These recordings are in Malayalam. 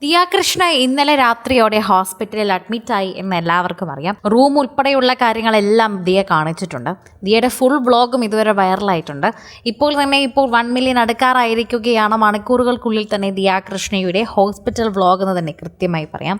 ദിയ കൃഷ്ണ ഇന്നലെ രാത്രിയോടെ ഹോസ്പിറ്റലിൽ അഡ്മിറ്റായി എന്ന് എല്ലാവർക്കും അറിയാം. റൂം ഉൾപ്പെടെയുള്ള കാര്യങ്ങളെല്ലാം ദിയ കാണിച്ചിട്ടുണ്ട്. ദിയയുടെ ഫുൾ വ്ളോഗും ഇതുവരെ വൈറലായിട്ടുണ്ട്. ഇപ്പോൾ 1 മില്യൺ അടുക്കാറായിരിക്കുകയാണ്. മണിക്കൂറുകൾക്കുള്ളിൽ തന്നെ ദിയ കൃഷ്ണയുടെ ഹോസ്പിറ്റൽ വ്ളോഗ് എന്ന് തന്നെ കൃത്യമായി പറയാം.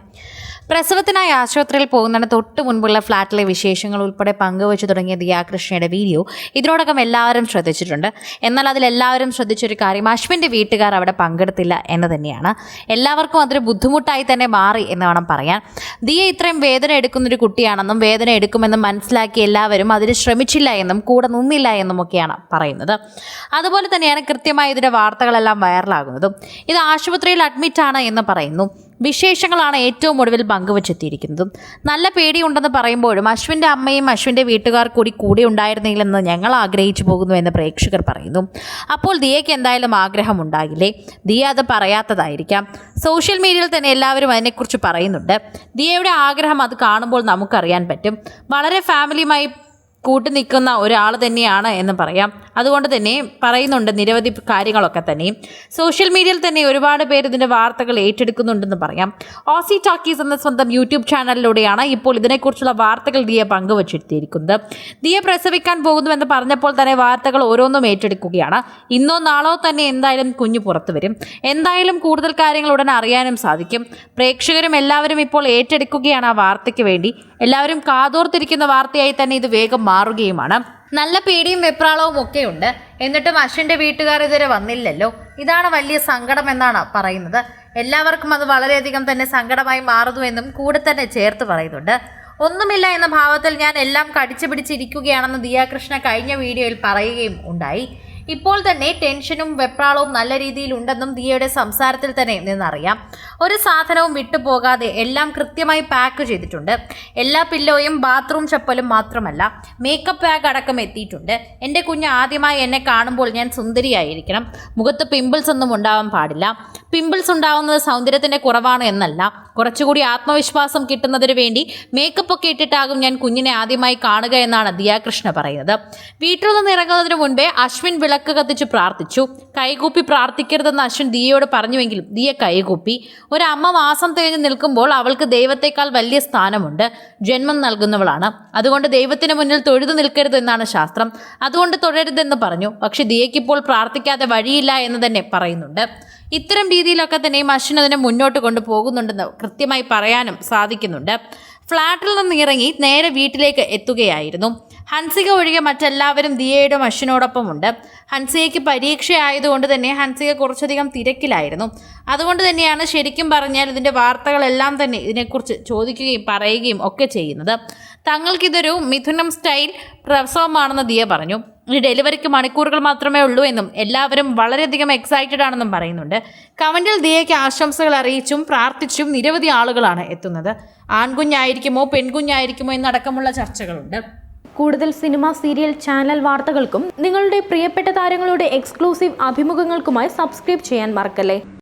പ്രസവത്തിനായി ആശുപത്രിയിൽ പോകുന്നതിന് തൊട്ട് മുൻപുള്ള ഫ്ലാറ്റിലെ വിശേഷങ്ങൾ ഉൾപ്പെടെ പങ്കുവച്ചു തുടങ്ങിയ ദിയ കൃഷ്ണയുടെ വീഡിയോ ഇതിനോടകം എല്ലാവരും ശ്രദ്ധിച്ചിട്ടുണ്ട്. എന്നാൽ അതിലെല്ലാവരും ശ്രദ്ധിച്ചൊരു കാര്യം അശ്വിൻ്റെ വീട്ടുകാർ അവിടെ പങ്കെടുത്തില്ല എന്ന് തന്നെയാണ്. എല്ലാവർക്കും അതൊരു ബുദ്ധിമുട്ടായി തന്നെ മാറി എന്ന് വേണം പറയാൻ. ദിയ ഇത്രയും വേദന എടുക്കുന്നൊരു കുട്ടിയാണെന്നും വേദന എടുക്കുമെന്നും മനസ്സിലാക്കി എല്ലാവരും അതിന് ശ്രമിച്ചില്ല എന്നും കൂടെ നിന്നില്ല എന്നുമൊക്കെയാണ് പറയുന്നത്. അതുപോലെ തന്നെയാണ് കൃത്യമായി ഇതിൻ്റെ വാർത്തകളെല്ലാം വൈറലാകുന്നതും. ഇത് ആശുപത്രിയിൽ അഡ്മിറ്റാണ് എന്ന് പറയുന്നു. വിശേഷങ്ങളാണ് ഏറ്റവും ഒടുവിൽ പങ്കുവച്ചെത്തിയിരിക്കുന്നതും. നല്ല പേടിയുണ്ടെന്ന് പറയുമ്പോഴും അശ്വിൻ്റെ അമ്മയും അശ്വിൻ്റെ വീട്ടുകാർ കൂടെ ഉണ്ടായിരുന്നില്ലെന്ന് ഞങ്ങൾ ആഗ്രഹിച്ചു പോകുന്നു എന്ന് പ്രേക്ഷകർ പറയുന്നു. അപ്പോൾ ദിയയ്ക്ക് എന്തായാലും ആഗ്രഹമുണ്ടാകില്ലേ? ദിയ അത് പറയാത്തതായിരിക്കാം. സോഷ്യൽ മീഡിയയിൽ തന്നെ എല്ലാവരും അതിനെക്കുറിച്ച് പറയുന്നുണ്ട്. ദിയയുടെ ആഗ്രഹം അത് കാണുമ്പോൾ നമുക്കറിയാൻ പറ്റും. വളരെ ഫാമിലിയുമായി കൂട്ടി നിൽക്കുന്ന ഒരാൾ തന്നെയാണ് എന്ന് പറയാം. അതുകൊണ്ട് തന്നെ പറയുന്നുണ്ട് നിരവധി കാര്യങ്ങളൊക്കെ തന്നെയും. സോഷ്യൽ മീഡിയയിൽ തന്നെ ഒരുപാട് പേര് ഇതിൻ്റെ വാർത്തകൾ ഏറ്റെടുക്കുന്നുണ്ടെന്ന് പറയാം. ഓസി ടോക്കീസ് എന്ന സ്വന്തം യൂട്യൂബ് ചാനലിലൂടെയാണ് ഇപ്പോൾ ഇതിനെക്കുറിച്ചുള്ള വാർത്തകൾ ദിയ പങ്കുവച്ചെത്തിയിരിക്കുന്നത്. ദിയ പ്രസവിക്കാൻ പോകുന്നുവെന്ന് പറഞ്ഞപ്പോൾ തന്നെ വാർത്തകൾ ഓരോന്നും ഏറ്റെടുക്കുകയാണ്. ഇന്നോ നാളോ തന്നെ എന്തായാലും കുഞ്ഞു പുറത്തു വരും. എന്തായാലും കൂടുതൽ കാര്യങ്ങൾ ഉടൻ അറിയാനും സാധിക്കും. പ്രേക്ഷകരും എല്ലാവരും ഇപ്പോൾ ഏറ്റെടുക്കുകയാണ് ആ വാർത്തയ്ക്ക് വേണ്ടി. എല്ലാവരും കാതോർത്തിരിക്കുന്ന വാർത്തയായി തന്നെ ഇത് വേഗം മാറുകയുമാണ്. നല്ല പേടിയും വെപ്രാളവും ഒക്കെ ഉണ്ട്. എന്നിട്ടും അശ്വിൻ്റെ വീട്ടുകാർ ഇതുവരെ വന്നില്ലല്ലോ. ഇതാണ് വലിയ സങ്കടം എന്നാണ് പറയുന്നത്. എല്ലാവർക്കും അത് വളരെയധികം തന്നെ സങ്കടമായി മാറുന്നുവെന്നും കൂടെ തന്നെ ചേർത്ത് പറയുന്നുണ്ട്. ഒന്നുമില്ല എന്ന ഭാവത്തിൽ ഞാൻ എല്ലാം കടിച്ചു പിടിച്ചിരിക്കുകയാണെന്ന് ദിയ കൃഷ്ണ കഴിഞ്ഞ വീഡിയോയിൽ പറയുകയും ഉണ്ടായി. ഇപ്പോൾ തന്നെ ടെൻഷനും വെപ്രാളവും നല്ല രീതിയിൽ ഉണ്ടെന്നും ദിയയുടെ സംസാരത്തിൽ തന്നെ നിന്നറിയാം. ഒരു സാധനവും വിട്ടുപോകാതെ എല്ലാം കൃത്യമായി പാക്ക് ചെയ്തിട്ടുണ്ട്. എല്ലാ പില്ലോയും ബാത്റൂം ചപ്പലും മാത്രമല്ല മേക്കപ്പ് ബാഗ് അടക്കം എത്തിയിട്ടുണ്ട്. എൻ്റെ കുഞ്ഞ് ആദ്യമായി എന്നെ കാണുമ്പോൾ ഞാൻ സുന്ദരിയായിരിക്കണം. മുഖത്ത് പിമ്പിൾസ് ഒന്നും ഉണ്ടാവാൻ പാടില്ല. പിമ്പിൾസ് ഉണ്ടാവുന്നത് സൗന്ദര്യത്തിൻ്റെ കുറവാണ് എന്നല്ല, കുറച്ചുകൂടി ആത്മവിശ്വാസം കിട്ടുന്നതിന് വേണ്ടി മേക്കപ്പ് ഒക്കെ ഇട്ടിട്ടാകും ഞാൻ കുഞ്ഞിനെ ആദ്യമായി കാണുക എന്നാണ് ദിയ കൃഷ്ണ പറയുന്നത്. വീട്ടിൽ നിന്ന് ഇറങ്ങുന്നതിന് മുൻപേ അശ്വിൻ വിളക്ക് കത്തിച്ച് പ്രാർത്ഥിച്ചു. കൈകൂപ്പി പ്രാർത്ഥിക്കരുതെന്ന് അശ്വിൻ ദിയയോട് പറഞ്ഞുവെങ്കിലും ദിയ കൈകൂപ്പി. ഒരമ്മ മാസം തികഞ്ഞ് നിൽക്കുമ്പോൾ അവൾക്ക് ദൈവത്തെക്കാൾ വലിയ സ്ഥാനമുണ്ട്. ജന്മം നൽകുന്നവളാണ്. അതുകൊണ്ട് ദൈവത്തിന് മുന്നിൽ തൊഴുതു നിൽക്കരുത് എന്നാണ് ശാസ്ത്രം. അതുകൊണ്ട് തൊഴരുതെന്ന് പറഞ്ഞു. പക്ഷെ ദിയയ്ക്കിപ്പോൾ പ്രാർത്ഥിക്കാതെ വഴിയില്ല എന്ന് തന്നെ പറയുന്നുണ്ട്. ഇത്തരം രീതിയിലൊക്കെ തന്നെയും അശ്വിൻ അതിനെ മുന്നോട്ട് കൊണ്ടുപോകുന്നുണ്ടെന്ന് കൃത്യമായി പറയാനും സാധിക്കുന്നുണ്ട്. ഫ്ലാറ്റിൽ നിന്ന് ഇറങ്ങി നേരെ വീട്ടിലേക്ക് എത്തുകയായിരുന്നു. ഹൻസിക ഒഴികെ മറ്റെല്ലാവരും ദിയയുടെ അശ്വിനോടൊപ്പമുണ്ട്. ഹൻസികയ്ക്ക് പരീക്ഷയായതുകൊണ്ട് തന്നെ ഹൻസിക കുറച്ചധികം തിരക്കിലായിരുന്നു. അതുകൊണ്ട് തന്നെയാണ് ശരിക്കും പറഞ്ഞാൽ ഇതിൻ്റെ വാർത്തകളെല്ലാം തന്നെ ഇതിനെക്കുറിച്ച് ചോദിക്കുകയും പറയുകയും ഒക്കെ ചെയ്യുന്നത്. തങ്ങൾക്കിതൊരു മിഥുനം സ്റ്റൈൽ പ്രസവമാണെന്ന് ദിയ പറഞ്ഞു. ഈ ഡെലിവറിക്ക് മണിക്കൂറുകൾ മാത്രമേ ഉള്ളൂ എന്നും എല്ലാവരും വളരെയധികം എക്സൈറ്റഡ് ആണെന്നും പറയുന്നുണ്ട്. കമൻറ്റിൽ ദിയയ്ക്ക് ആശംസകൾ അറിയിച്ചും പ്രാർത്ഥിച്ചും നിരവധി ആളുകളാണ് എത്തുന്നത്. ആൺകുഞ്ഞായിരിക്കുമോ പെൺകുഞ്ഞായിരിക്കുമോ എന്നടക്കമുള്ള ചർച്ചകളുണ്ട്. കൂടുതൽ സിനിമ, സീരിയൽ, ചാനൽ വാർത്തകൾക്കും നിങ്ങളുടെ പ്രിയപ്പെട്ട താരങ്ങളുടെ എക്സ്ക്ലൂസീവ് അഭിമുഖങ്ങൾക്കുമായി സബ്സ്ക്രൈബ് ചെയ്യാൻ മറക്കല്ലേ.